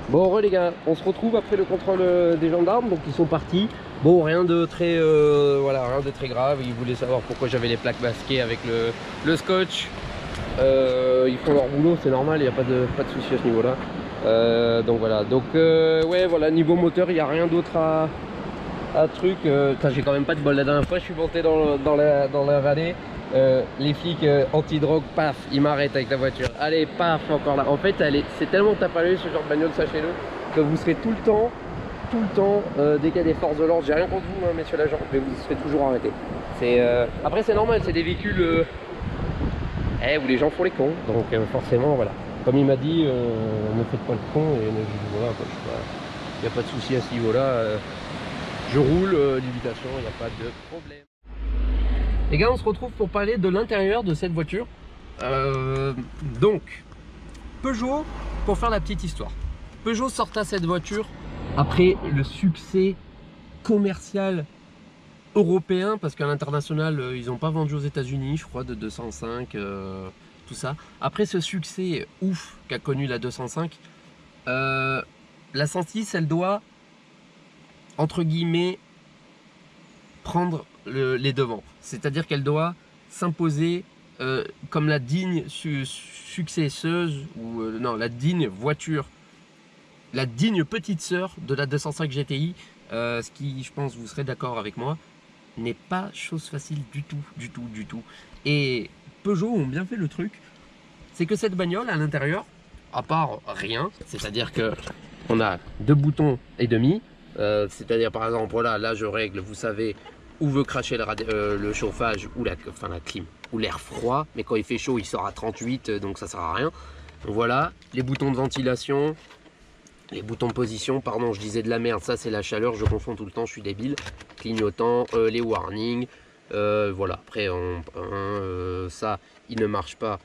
Bon, les gars, on se retrouve après le contrôle des gendarmes, donc ils sont partis. Bon, rien de très, voilà, rien de très grave. Ils voulaient savoir pourquoi j'avais les plaques masquées avec le scotch. Ils font leur boulot, c'est normal, il n'y a pas de souci à ce niveau-là. Donc voilà, donc ouais, voilà, niveau moteur, il n'y a rien d'autre à truc. J'ai quand même pas de bol. La dernière fois, je suis monté dans la vallée. Les flics anti-drogue, paf, ils m'arrêtent avec la voiture. Allez, paf, encore là. En fait, c'est tellement tape à l'œil ce genre de bagnole, sachez-le, que vous serez tout le temps, dès qu'il y a des forces de l'ordre, j'ai rien contre vous, hein, messieurs l'agent, mais vous serez toujours arrêtés. Après, c'est normal, c'est des véhicules où les gens font les cons, donc forcément, voilà. Comme il m'a dit, ne faites pas le con, et voilà, il n'y a pas de souci à ce niveau-là. Je roule, limitation, il n'y a pas de problème. Les gars, on se retrouve pour parler de l'intérieur de cette voiture. Donc, Peugeot, pour faire la petite histoire. Peugeot sortait cette voiture après le succès commercial européen, parce qu'à l'international, ils n'ont pas vendu aux États-Unis, je crois, de 205, tout ça. Après ce succès ouf qu'a connu la 205, la 106, elle doit, entre guillemets, prendre les devants. C'est-à-dire qu'elle doit s'imposer comme la digne successeuse, ou non, la digne voiture, la digne petite sœur de la 205 GTI, ce qui, je pense, vous serez d'accord avec moi, n'est pas chose facile du tout. Et Peugeot ont bien fait le truc, c'est que cette bagnole à l'intérieur, à part rien, c'est-à-dire que on a 2 boutons et demi, c'est-à-dire par exemple, voilà, là je règle, vous savez, où veut cracher le chauffage ou la clim ou l'air froid, mais quand il fait chaud il sort à 38, donc ça sert à rien. Donc voilà, les boutons de ventilation, les boutons de position, pardon, je disais de la merde, ça c'est la chaleur, je confonds tout le temps, je suis débile. Clignotant, les warnings, voilà. Après ça il ne marche pas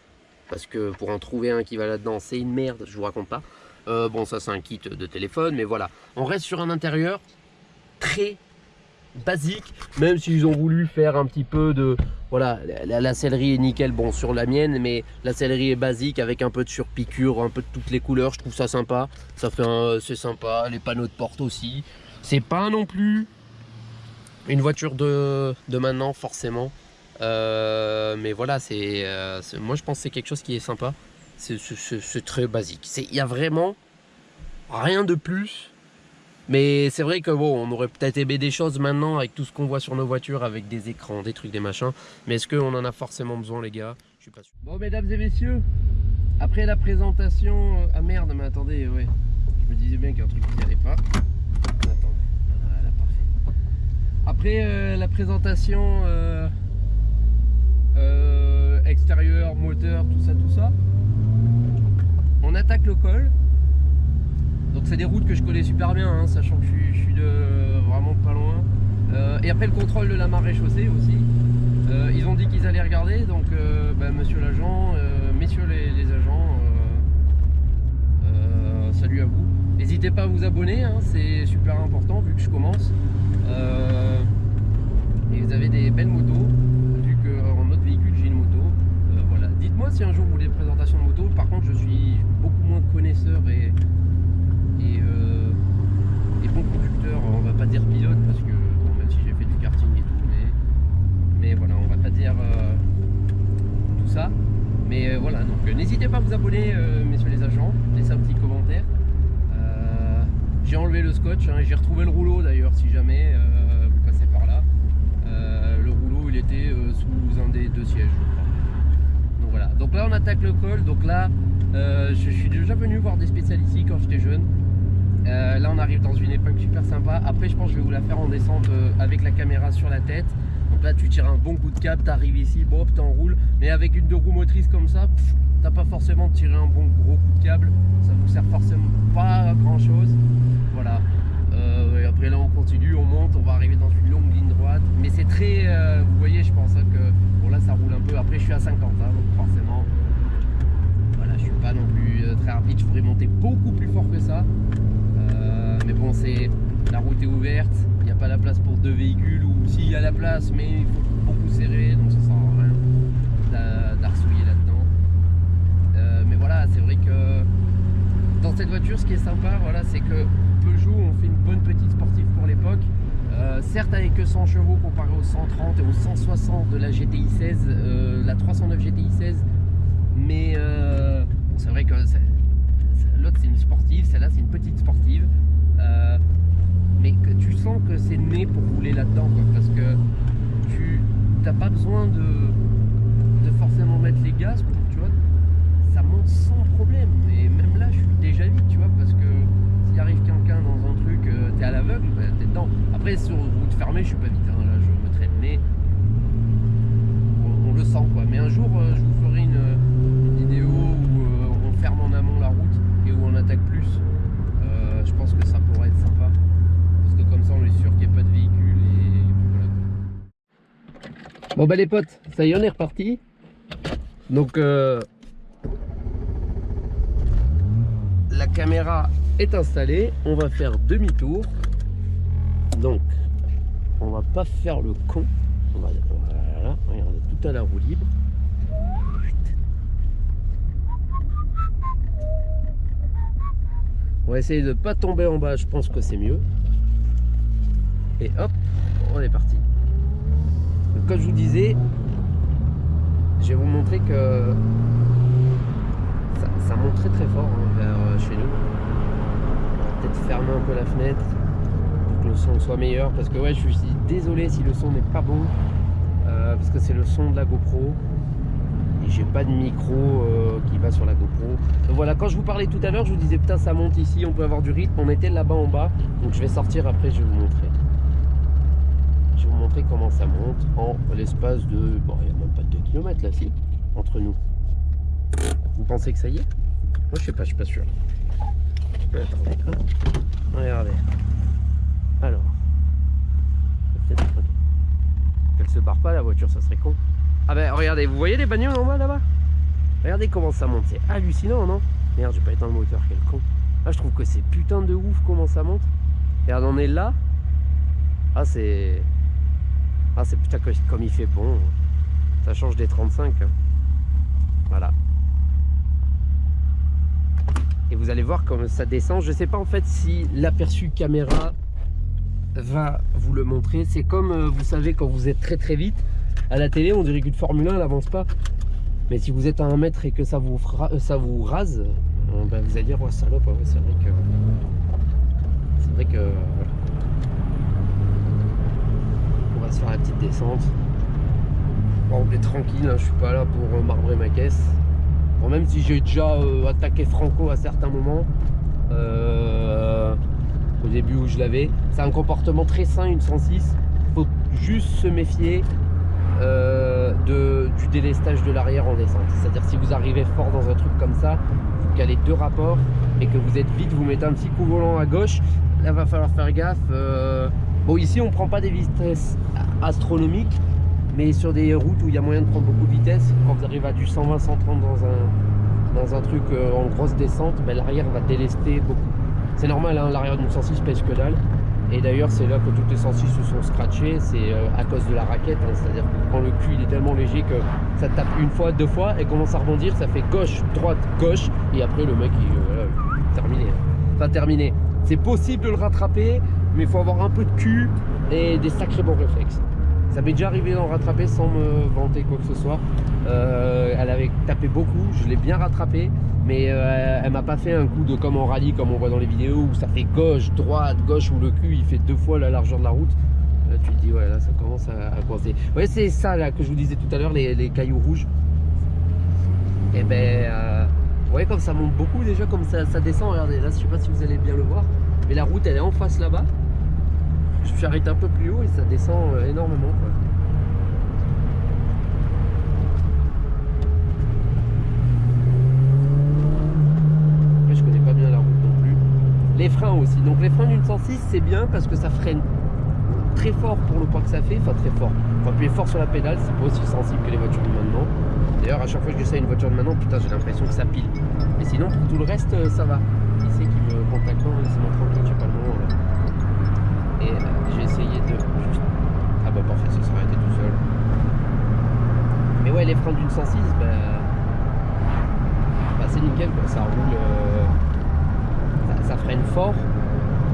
parce que pour en trouver un qui va là-dedans c'est une merde, je vous raconte pas. Bon, ça c'est un kit de téléphone, mais voilà, on reste sur un intérieur très basique, même s'ils ont voulu faire un petit peu de, voilà, la sellerie est nickel, bon, sur la mienne, mais la sellerie est basique avec un peu de surpiqûre, un peu de toutes les couleurs, je trouve ça sympa, ça fait c'est sympa, les panneaux de porte aussi, c'est pas non plus une voiture de maintenant forcément, mais voilà, moi je pense que c'est quelque chose qui est sympa, c'est très basique, il y a vraiment rien de plus. Mais c'est vrai que bon, on aurait peut-être aimé des choses maintenant avec tout ce qu'on voit sur nos voitures, avec des écrans, des trucs, des machins. Mais est-ce qu'on en a forcément besoin, les gars? Je suis pas sûr. Bon, mesdames et messieurs, après la présentation... Ah merde, mais attendez, ouais. Je me disais bien qu'il y a un truc qui n'y allait pas. Attendez, voilà, parfait. Après la présentation extérieur, moteur, tout ça, on attaque le col. Donc c'est des routes que je connais super bien, hein, sachant que je suis vraiment pas loin. Et après le contrôle de la marée chaussée aussi. Ils ont dit qu'ils allaient regarder, donc monsieur l'agent, messieurs les agents, salut à vous. N'hésitez pas à vous abonner, hein, c'est super important vu que je commence. Et vous avez des belles motos, vu qu'en autre véhicule j'ai une moto. Voilà. Dites-moi si un jour vous voulez une présentation de moto. Par contre je suis beaucoup moins connaisseur et bon conducteur, on va pas dire pilote parce que bon, même si j'ai fait du karting et tout, mais voilà, on va pas dire tout ça, mais voilà, donc n'hésitez pas à vous abonner, messieurs les agents, laissez un petit commentaire. J'ai enlevé le scotch, hein, j'ai retrouvé le rouleau d'ailleurs si jamais vous passez par là. Le rouleau il était sous un des 2 sièges, je crois. Donc voilà, donc là on attaque le col. Donc là je suis déjà venu voir des spécialistes ici quand j'étais jeune. Là on arrive dans une épingle super sympa. Après je pense que je vais vous la faire en descente avec la caméra sur la tête. Donc là tu tires un bon coup de cap, tu arrives ici, bon t'enroules. Mais avec une 2 roues motrices comme ça, t'as pas forcément de tirer un bon gros coup de câble. Ça vous sert forcément pas à grand chose. Voilà. Et après là on continue, on monte, on va arriver dans une longue ligne droite. Mais c'est très, vous voyez, je pense hein, que bon là ça roule un peu. Après je suis à 50 hein, donc forcément voilà, je suis pas non plus très rapide, je pourrais monter beaucoup plus fort que ça. Mais bon, la route est ouverte, il n'y a pas la place pour 2 véhicules, ou s'il y a la place, mais il faut beaucoup serrer, donc ça sert à rien d'arsouiller là-dedans. Mais voilà, c'est vrai que dans cette voiture, ce qui est sympa, voilà, c'est que Peugeot on fait une bonne petite sportive pour l'époque. Certes avec que 100 chevaux comparé aux 130 et aux 160 de la GTI 16, la 309 GTI 16, mais bon, c'est vrai que l'autre c'est une sportive, celle-là c'est une petite sportive, mais que tu sens que c'est né pour rouler là-dedans, parce que tu n'as pas besoin de forcément mettre les gaz pour, tu vois, ça monte sans problème. Et même là je suis déjà vite, tu vois, parce que s'il arrive quelqu'un dans un truc, t'es à l'aveugle, bah, t'es dedans. Après sur route fermée je suis pas vite, hein, là je me traîne, mais on le sent quoi. Mais un jour je vous ferai une vidéo où on ferme en amont la route et où on attaque plus. Je pense que ça pourrait être sympa, parce que comme ça on est sûr qu'il n'y a pas de véhicule et voilà. Bon bah les potes, ça y est, on est reparti. Donc la caméra est installée, on va faire demi-tour. Donc on va pas faire le con, voilà, regardez, tout à la roue libre. On va essayer de pas tomber en bas, je pense que c'est mieux. Et hop, on est parti. Donc, comme je vous disais, je vais vous montrer que ça monte très très fort, hein, vers chez nous. On va peut-être fermer un peu la fenêtre pour que le son soit meilleur, parce que ouais, je suis désolé si le son n'est pas bon, parce que c'est le son de la GoPro et j'ai pas de micro qui va sur la GoPro. Donc voilà, quand je vous parlais tout à l'heure, je vous disais putain ça monte ici, on peut avoir du rythme. On était là-bas en bas, donc je vais sortir après, je vais vous montrer. Je vais vous montrer comment ça monte en l'espace de... Bon, il n'y a même pas de 2 km là, si, entre nous. Vous pensez que ça y est? Moi je sais pas, je suis pas sûr. Attendez, hein. Regardez. Alors. Qu'elle se barre pas la voiture, ça serait con. Ah ben regardez, vous voyez les bagnoles en bas là-bas? Regardez comment ça monte, c'est hallucinant, non? Merde, j'ai pas éteint le moteur, quel con. Ah, je trouve que c'est putain de ouf comment ça monte. Regarde, on est là. Ah c'est putain comme il fait bon. Ça change des 35 hein. Voilà. Et vous allez voir comme ça descend. Je sais pas en fait si l'aperçu caméra va vous le montrer. C'est comme vous savez quand vous êtes très très vite à la télé, on dirait qu'une Formule 1 n'avance pas. Mais si vous êtes à 1 mètre et que ça vous rase, ben vous allez dire oh salope, ouais, c'est vrai que voilà. On va se faire la petite descente. Bon, on est tranquille, hein, je suis pas là pour marbrer ma caisse. Bon, même si j'ai déjà attaqué Franco à certains moments, au début où je l'avais, c'est un comportement très sain une 106. Faut juste se méfier du délestage de l'arrière en descente. C'est-à-dire si vous arrivez fort dans un truc comme ça, vous calez 2 rapports et que vous êtes vite, vous mettez un petit coup volant à gauche, là va falloir faire gaffe. Bon, ici on prend pas des vitesses astronomiques, mais sur des routes où il y a moyen de prendre beaucoup de vitesse, quand vous arrivez à du 120-130 dans un truc en grosse descente, ben, l'arrière va délester beaucoup. C'est normal, hein, l'arrière d'une 106 pèse que dalle. Et d'ailleurs c'est là que toutes les 106 se sont scratchées, c'est à cause de la raquette, hein, c'est-à-dire que quand le cul il est tellement léger que ça tape une fois, 2 fois et commence à rebondir, ça fait gauche, droite, gauche, et après le mec il terminé. Enfin terminé. C'est possible de le rattraper, mais il faut avoir un peu de cul et des sacrés bons réflexes. Ça m'est déjà arrivé d'en rattraper sans me vanter quoi que ce soit. Elle avait tapé beaucoup, je l'ai bien rattrapé, mais elle m'a pas fait un coup de comme en rallye, comme on voit dans les vidéos, où ça fait gauche, droite, gauche, où le cul il fait 2 fois la largeur de la route. Là, tu te dis, ouais, là ça commence à coincer. Ouais, c'est ça là que je vous disais tout à l'heure, les cailloux rouges. Et ben, ouais, comme ça monte beaucoup déjà, comme ça descend. Regardez, là, je sais pas si vous allez bien le voir, mais la route elle est en face là-bas. Je suis arrêté un peu plus haut et ça descend énormément quoi. Après je connais pas bien la route non plus. Les freins aussi, donc les freins d'une 106 c'est bien parce que ça freine très fort pour le poids que ça fait, enfin très fort. Faut appuyer fort sur la pédale, c'est pas aussi sensible que les voitures de maintenant. D'ailleurs à chaque fois que j'essaie une voiture de maintenant, putain j'ai l'impression que ça pile. Mais sinon pour tout le reste ça va. Qui c'est qui me contacte? Non, laissez-moi tranquille, j'ai pas le moment là. Et j'ai essayé de juste... Ah bah parfait, ça s'est arrêté tout seul. Mais ouais, les freins d'une 106, bah c'est nickel quoi, ça roule freine fort.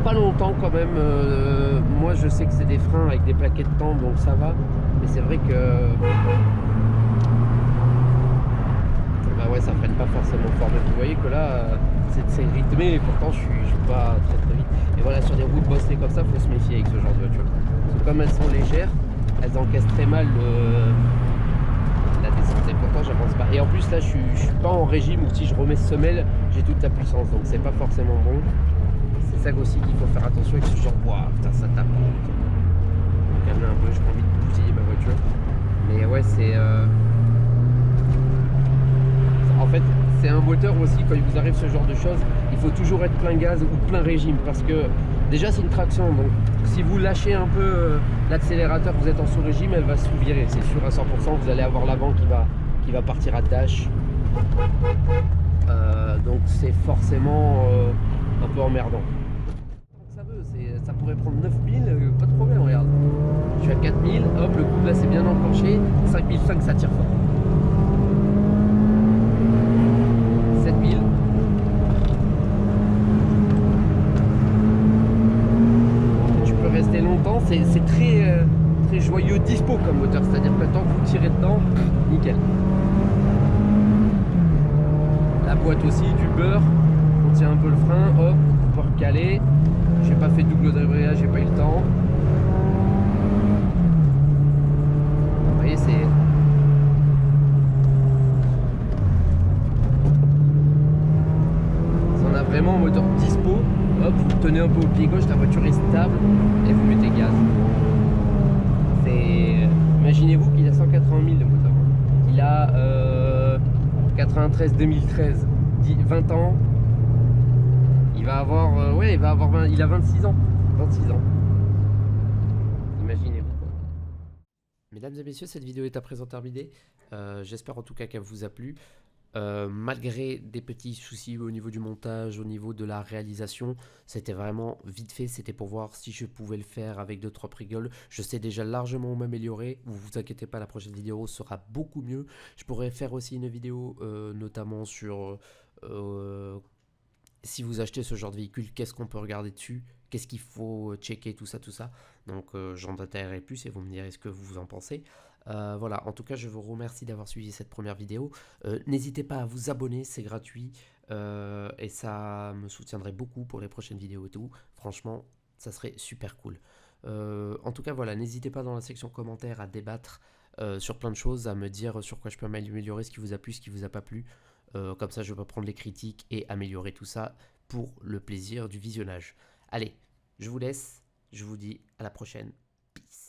Pas longtemps quand même. Moi je sais que c'est des freins avec des plaquettes tendres, donc ça va. Mais c'est vrai que bah ouais, ça freine pas forcément fort. Mais vous voyez que là c'est rythmé et pourtant je suis pas très très vite. Et voilà, sur des routes bosselées comme ça, faut se méfier avec ce genre de voiture. Parce que comme elles sont légères, elles encaissent très mal la descente. Et pourtant j'avance pas. Et en plus là je suis pas en régime où si je remets semelle, j'ai toute la puissance. Donc c'est pas forcément bon. C'est ça aussi qu'il faut faire attention avec ce genre. Waouh, putain, ça tape. Calmer un peu, j'ai pas envie de bousiller ma voiture. Mais ouais, c'est. En fait, c'est un moteur aussi, quand il vous arrive ce genre de choses, il faut toujours être plein gaz ou plein régime. Parce que déjà, c'est une traction. Donc, si vous lâchez un peu l'accélérateur, vous êtes en sous-régime, elle va se virer. C'est sûr à 100%, vous allez avoir l'avant qui va partir à tâche. Donc, c'est forcément un peu emmerdant. Ça pourrait prendre 9000, pas de problème, regarde. Je suis à 4000, hop, le coup là c'est bien enclenché. 5005, ça tire fort. 7000. Tu peux rester longtemps, c'est très, très joyeux dispo comme moteur, c'est-à-dire que tant que vous tirez dedans, nickel. La boîte aussi, du beurre, on tient un peu le frein, hop, on peut recaler. J'ai pas fait double débrayage, j'ai pas eu le temps. Vous voyez, c'est... Si on a vraiment un moteur dispo, hop, vous tenez un peu au pied gauche, la voiture est stable et vous mettez gaz. C'est... Imaginez-vous qu'il a 180 000 de moteur. Il a 93-2013, 20 ans. Il va avoir, ouais, il a 26 ans. 26 ans. Imaginez-vous. Mesdames et messieurs, cette vidéo est à présent terminée. J'espère en tout cas qu'elle vous a plu. Malgré des petits soucis au niveau du montage, au niveau de la réalisation, c'était vraiment vite fait, c'était pour voir si je pouvais le faire avec 2-3 rigoles. Je sais déjà largement m'améliorer, vous inquiétez pas, la prochaine vidéo sera beaucoup mieux. Je pourrais faire aussi une vidéo notamment sur si vous achetez ce genre de véhicule, qu'est-ce qu'on peut regarder dessus, qu'est-ce qu'il faut checker, tout ça. Donc j'en détaillerai plus et vous me direz ce que vous en pensez. Voilà, en tout cas, je vous remercie d'avoir suivi cette première vidéo. N'hésitez pas à vous abonner, c'est gratuit. Et ça me soutiendrait beaucoup pour les prochaines vidéos et tout. Franchement, ça serait super cool. En tout cas, voilà, n'hésitez pas dans la section commentaires à débattre sur plein de choses, à me dire sur quoi je peux m'améliorer, ce qui vous a plu, ce qui vous a pas plu. Comme ça, je peux prendre les critiques et améliorer tout ça pour le plaisir du visionnage. Allez, je vous laisse. Je vous dis à la prochaine. Peace.